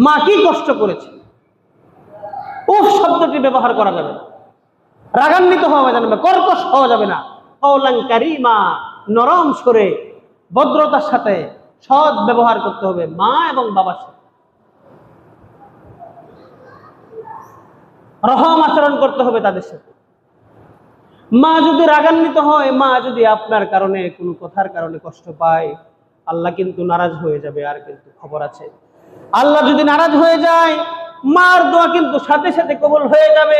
মা কি কষ্ট করেছে, উফ শব্দটি ব্যবহার করা যাবে না, রাগান্বিত হওয়া যাবে না, কর্কশ হওয়া যাবে না। কওলান কারীমা, নরম সুরে ভদ্রতার সাথে সৎ ব্যবহার করতে হবে মা এবং বাবার সাথে, রহম আচরণ করতে হবে তাদের সাথে। মা যদি রাগান্বিত হয়, মা যদি আপনার কারণে কোনো কথার কারণে কষ্ট পায়, আল্লাহ কিন্তু নারাজ হয়ে যাবে। আর কিন্তু খবর আছে, আল্লাহ যদি নারাজ হয়ে যায়, মার দোয়া কিন্তু সাথে সাথে কবুল হয়ে যাবে।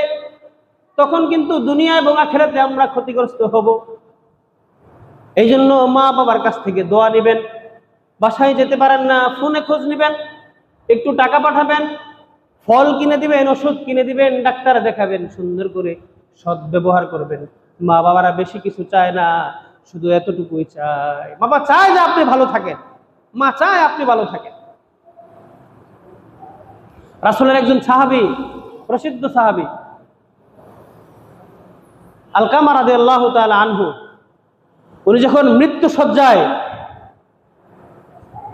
তখন কিন্তু দুনিয়া এবং আখিরাতে আমরা ক্ষতিগ্রস্ত হব। এই জন্য মা বাবার কাছ থেকে দোয়া নেবেন। বাসায় যেতে পারেন না, ফোনে খোঁজ নেবেন, একটু টাকা পাঠাবেন, ফল কিনে দিবেন, ওষুধ কিনে দিবেন, ডাক্তার দেখাবেন, সুন্দর করে সৎ ব্যবহার করবেন। মা বাবারা বেশি কিছু চায় না, শুধু এতটুকুই চায়। বাবা চায় যে আপনি ভালো থাকেন, মা চায় আপনি ভালো থাকেন। রাসূলের একজন সাহাবী, প্রসিদ্ধ সাহাবী আলকামা রাদিয়াল্লাহু তাআলা আনহু, উনি যখন মৃত্যু সজ্জায়,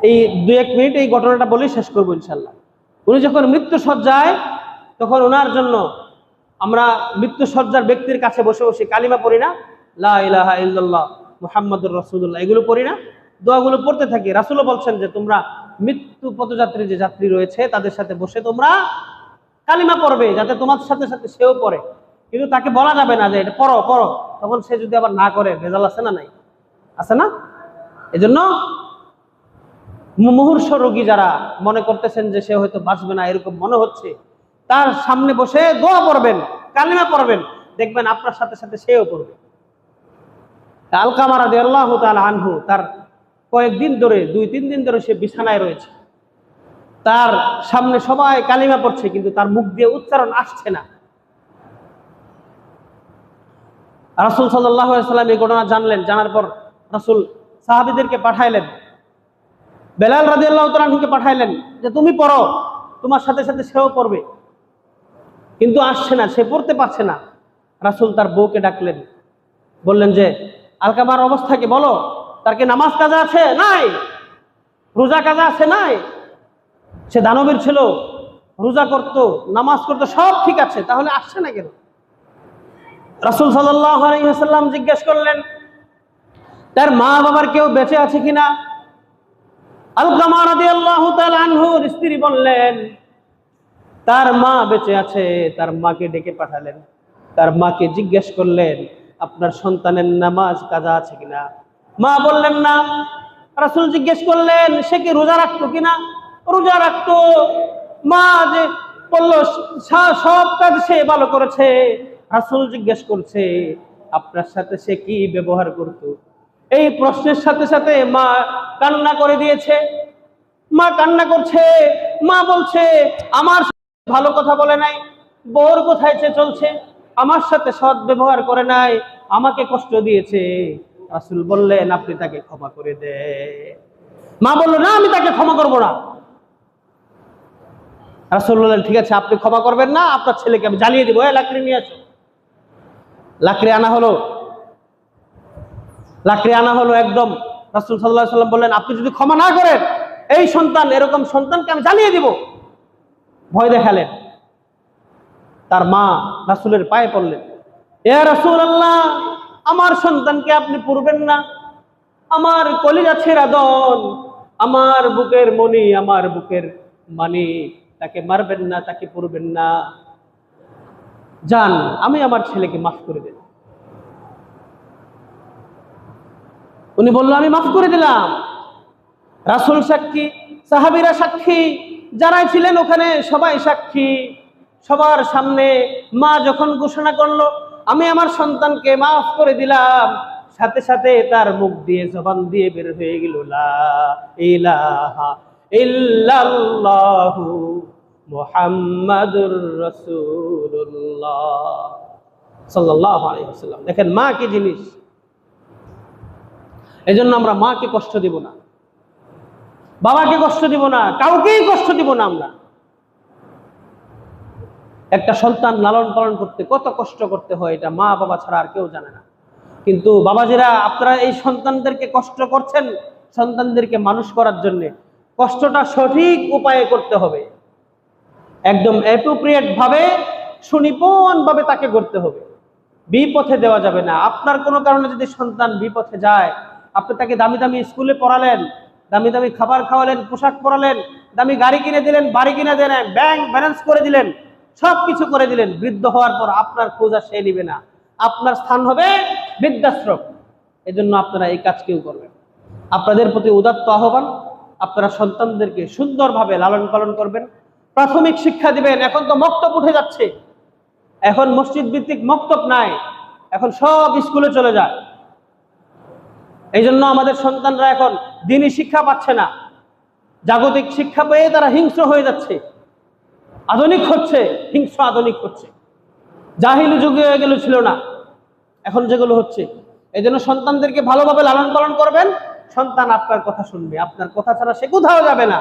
এই 2-1 মিনিট এই ঘটনাটা বলে শেষ করবো ইনশাল্লাহ। উনি যখন মৃত্যু সজ্জায়, তখন ওনার জন্য আমরা মৃত্যু সজ্জার ব্যক্তির কাছে বসে বসে কালিমা পড়ি না, লা ইলাহা ইল্লাল্লাহ মুহাম্মাদুর রাসূলুল্লাহ, এগুলো পড়ি না, দোয়াগুলো পড়তে থাকি। রাসূলও বলছেন যে তোমরা মৃত্যু পথযাত্রী যে যাত্রী রয়েছে তাদের সাথে বসে তোমরা কালিমা পড়বে, যাতে তোমার সাথে সাথে সেও পড়ে। কিন্তু তাকে বলা যাবে না যে এটা পড়ো পড়ো, তখন সে যদি আবার না করে, ভেজাল আছে না নাই? আছে না? এজন্য মুমূর্ষ রোগী যারা মনে করতেছেন যে সে হয়তো বাঁচবে না, এরকম মনে হচ্ছে, তার সামনে বসে দোয়া পড়বেন, কালিমা পড়বেন, দেখবেন আপনার সাথে সাথে সেও পড়বে। আলকামা রাদিয়াল্লাহু তাআলা আনহু, তার কয়েকদিন ধরে, 2-3 দিন ধরে সে বিছানায় রয়েছে। তার সামনে সবাই কালিমা পড়ছে, কিন্তু তার মুখ দিয়ে উচ্চারণ আসছে না। রাসূল সাল্লাল্লাহু আলাইহি ওয়াসাল্লাম এই ঘটনা জানলেন। জানার পর রাসূল সাহাবীদেরকে পাঠাইলেন, বেলাল রাদিয়াল্লাহু তাআলা আনহুকে পাঠাইলেন যে তুমি পড়ো, তোমার সাথে সাথে সেও পড়বে। কিন্তু আসছে না, সে পড়তে পারছে না। রাসূল তার বউকে ডাকলেন, বললেন যে আলকামার অবস্থা কি বলো, তার কি নামাজ কাজা আছে? নাই। রোজা কাজা আছে? নাই। সে দানবীর ছিল, রোজা করত, নামাজ করতো, সব ঠিক আছে, তাহলে আসছে না কেন? রাসূল সাল্লাল্লাহু আলাইহি ওয়াসাল্লাম জিজ্ঞেস করলেন তার মা বাবার কেউ বেঁচে আছে কিনা। আলকামা রাদিয়াল্লাহু তাআলা আনহুর স্ত্রী বললেন তার মা বেঁচে আছে। তার মাকে ডেকে পাঠালেন, তার মাকে জিজ্ঞেস করলেন আপনার সন্তানের নামাজ কাজা আছে কিনা। মা বললেন না। রাসূল জিজ্ঞেস করলেন সে কি রোজা রাখতো কিনা। রোজা রাখতো। মা যে বলল সব কাজ সে ভালো করেছে। রাসূল জিজ্ঞেস করছে আপনার সাথে সে কি ব্যবহার করতো। এই প্রশ্নের সাথে সাথে মা কান্না করে দিয়েছে। মা কান্না করছে। মা বলছে আমার ভালো কথা বলে নাই, বউর কোথায় সে চলছে, আমার সাথে সৎ ব্যবহার করে নাই, আমাকে কষ্ট দিয়েছে। রাসূল বললেন আপনি তাকে ক্ষমা করে দেন। মা বলল না, আমি তাকে ক্ষমা করব না। রাসূল বললেন ঠিক আছে, আপনি ক্ষমা করবেন না, আপনার ছেলেকে আমি জ্বালিয়ে দিব। লাকড়ি নিয়ে আসো। লাকড়ি আনা হলো। লাকড়ি আনা হলো একদম। রাসূল সাল্লাল্লাহু আলাইহি ওয়াসাল্লাম বললেন আপনি যদি ক্ষমা না করেন, এই সন্তান, এরকম সন্তানকে আমি জ্বালিয়ে দিব। ভয় দেখালেন। তার মা রাসূলের পায়ে পড়লেন, ইয়া রাসূলুল্লাহ, আমার সন্তানকে আপনি পুরবেন না। আমার কলিজা ছেঁড়া দন, আমার বুকের মনি, আমার বুকের মানিক, তাকে মারবেন না, তাকে পুরবেন না। যান, আমি আমার ছেলেকে মাফ করে দেব। উনি বলল আমি মাফ করে দিলাম। রাসূল সাক্ষী, সাহাবীরা সাক্ষী, যারাই ছিলেন ওখানে সবাই সাক্ষী। সবার সামনে মা যখন ঘোষণা করলো আমি আমার সন্তানকে মাফ করে দিলাম, সাথে সাথে তার মুখ দিয়ে, জবান দিয়ে বের হয়ে গেল লা ইলাহা ইল্লাল্লাহু মুহাম্মাদুর রাসূলুল্লাহ সাল্লাল্লাহু আলাইহি ওয়াসাল্লাম। দেখেন মা কি জিনিস। এজন্য আমরা মাকে কষ্ট দিব না, বাবাকে কষ্ট দিব না, কাউকেই কষ্ট দিব না। আমরা একটা সন্তান লালন পালন করতে কত কষ্ট করতে হয়, এটা মা বাবা ছাড়া আর কেউ জানে না। কিন্তু বাবাজিরা, আপনারা এই সন্তানদেরকে কষ্ট করছেন, সন্তানদেরকে মানুষ করার জন্য কষ্টটা সঠিক উপায়ে করতে হবে। একদম অ্যাপ্রোপ্রিয়েট ভাবে সুনিপুণ ভাবে তাকে করতে হবে, বিপথে দেওয়া যাবে না। আপনার কোনো কারণে যদি সন্তান বিপথে যায়, আপনি তাকে দামি দামি স্কুলে পড়ালেন, দামি দামি খাবার খাওয়ালেন, পোশাক পরালেন, দামি গাড়ি কিনে দিলেন, বাড়ি কিনে দিলেন, ব্যাংক ব্যালেন্স করে দিলেন, সব কিছু করে দিলেন, বৃদ্ধ হওয়ার পর আপনার খোঁজ আর সে নিবে না, আপনার স্থান হবে বৃদ্ধাশ্রম। এজন্য আপনারা এই কাজ কেউ করবেন। আপনাদের প্রতি উদাত্ত আহ্বান, আপনারা সন্তানদেরকে সুন্দরভাবে লালন পালন করবেন, প্রাথমিক শিক্ষা দিবেন। এখন তো মক্তব উঠে যাচ্ছে, এখন মসজিদ ভিত্তিক মক্তব নাই, এখন সব স্কুলে চলে যায়। এই জন্য আমাদের সন্তানরা এখন দিনী শিক্ষা পাচ্ছে না, জাগতিক শিক্ষা পেয়ে তারা হিংস্র হয়ে যাচ্ছে, আধুনিক হচ্ছে, হিংস্র আধুনিক হচ্ছে। জাহিলি যুগে হয়ে গেল ছিল না, এখন যেগুলো হচ্ছে। এই জন্য সন্তানদেরকে ভালোভাবে লালন পালন করবেন, সন্তান আপনার কথা শুনবে, আপনার কথা ছাড়া সে কোথাও যাবে না।